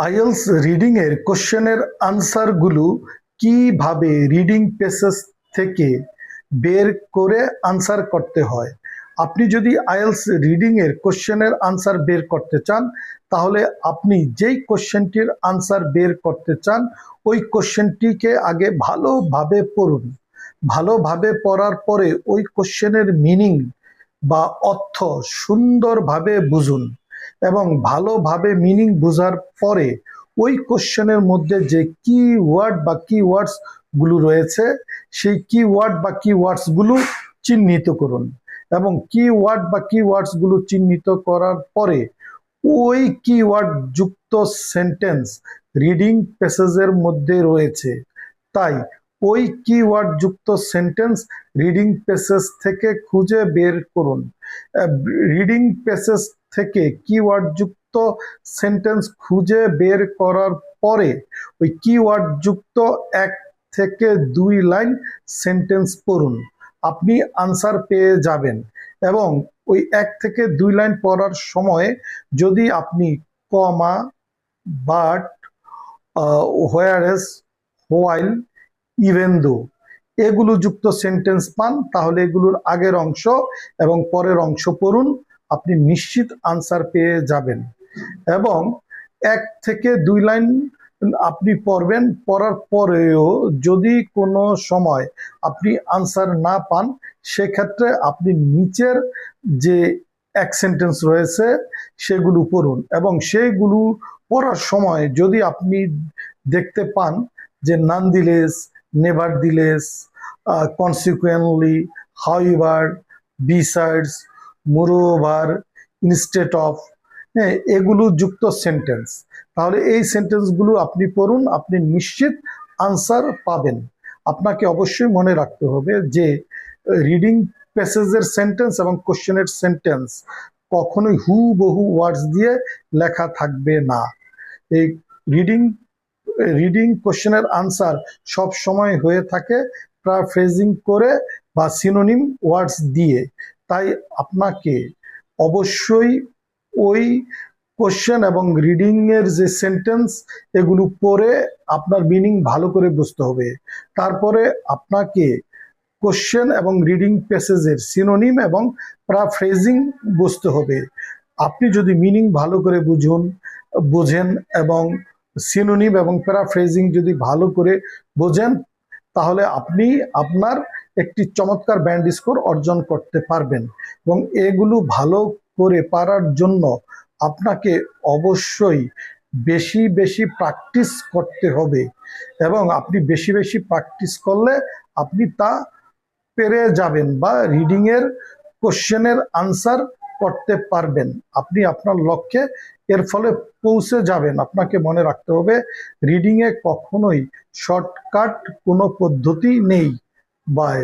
IELTS reading এর কোশ্চেনের আনসারগুলো কিভাবে রিডিং পেসেজ থেকে বের করে আনসার করতে হয়। আপনি যদি আইএলস রিডিং এর কোশ্চেনের আনসার বের করতে চান, তাহলে আপনি যেই কোশ্চেনটির আনসার বের করতে চান ওই কোশ্চেনটিকে আগে ভালোভাবে পড়ুন। ভালোভাবে পড়ার পরে ওই কোশ্চেনের মিনিং বা অর্থ সুন্দরভাবে বুঝুন এবং ভালোভাবে মিনিং বোঝার পরে ওই কোশ্চেনের মধ্যে যে কিওয়ার্ড বা কিওয়ার্ডস গুলো রয়েছে সেই কিওয়ার্ড বা কিওয়ার্ডস গুলো চিহ্নিত করুন এবং কিওয়ার্ড বা কিওয়ার্ডস গুলো চিহ্নিত করার পরে ওই কিওয়ার্ড যুক্ত সেন্টেন্স রিডিং প্যাসেজের মধ্যে রয়েছে, তাই ওই কিওয়ার্ড যুক্ত সেন্টেন্স রিডিং প্যাসেজ থেকে খুঁজে বের করুন। রিডিং প্যাসেজ থেকে কিওয়ার্ড যুক্ত সেন্টেন্স খুঁজে বের করার পরে ওই কিওয়ার্ড যুক্ত 1 থেকে 2 লাইন সেন্টেন্স পড়ুন, আপনি আনসার পেয়ে যাবেন। এবং ওই 1 থেকে 2 লাইন পড়ার সময় যদি আপনি কমা, বাট, হোয়ারএস, হোয়াইল, ইভেন দো এগুলো যুক্ত সেন্টেন্স পান, তাহলে এগুলোর আগের অংশ এবং পরের অংশ পড়ুন, আপনি নিশ্চিত আনসার পেয়ে যাবেন। এবং 1 থেকে 2 লাইন আপনি পড়বেন, পড়ার পরেও যদি কোনো সময় আপনি আনসার না পান, সেক্ষেত্রে আপনি নিচের যে 1 সেন্টেন্স রয়েছে সেগুলো পড়ুন এবং সেইগুলো পড়ার সময় যদি আপনি দেখতে পান যে nonetheless, nevertheless, consequently, however, besides, moreover, instead of, হ্যাঁ, এগুলো যুক্ত সেন্টেন্স, তাহলে এই সেন্টেন্সগুলো আপনি পড়ুন, আপনি নিশ্চিত আনসার পাবেন। আপনাকে অবশ্যই মনে রাখতে হবে যে রিডিং প্যাসেজের সেন্টেন্স এবং কোশ্চেনের সেন্টেন্স কখনোই হুবহু ওয়ার্ডস দিয়ে লেখা থাকবে না। এই রিডিং কোশ্চেনের আনসার সব সময় হয়ে থাকে প্যারাফ্রেজিং করে বা সিনোনিম ওয়ার্ডস দিয়ে, তাই আপনাকে অবশ্যই ওই কোশ্চেন এবং রিডিং এর যে সেন্টেন্স এগুলো পড়ে আপনার মিনিং ভালো করে বুঝতে হবে। তারপরে আপনাকে কোশ্চেন এবং রিডিং প্যাসেজের সিনোনিম এবং প্যারাফ্রেজিং বুঝতে হবে। আপনি যদি মিনিং ভালো করে বোঝেন এবং সিনোনিম এবং প্যারাফ্রেজিং যদি ভালো করে বোঝেন, তাহলে আপনি আপনার একটি চমৎকার ব্যান্ড স্কোর অর্জন করতে পারবেন। এবং এগুলো ভালো করে পারার জন্য আপনাকে অবশ্যই বেশি বেশি প্র্যাকটিস করতে হবে এবং আপনি বেশি বেশি প্র্যাকটিস করলে আপনি তা পেরে যাবেন বা রিডিংয়ের কোশ্চেনের আনসার করতে পারবেন, আপনি আপনার লক্ষ্যে এর ফলে পৌঁছে যাবেন। আপনাকে মনে রাখতে হবে রিডিংয়ে কখনোই শর্টকাট কোনো পদ্ধতি নেই। বাই।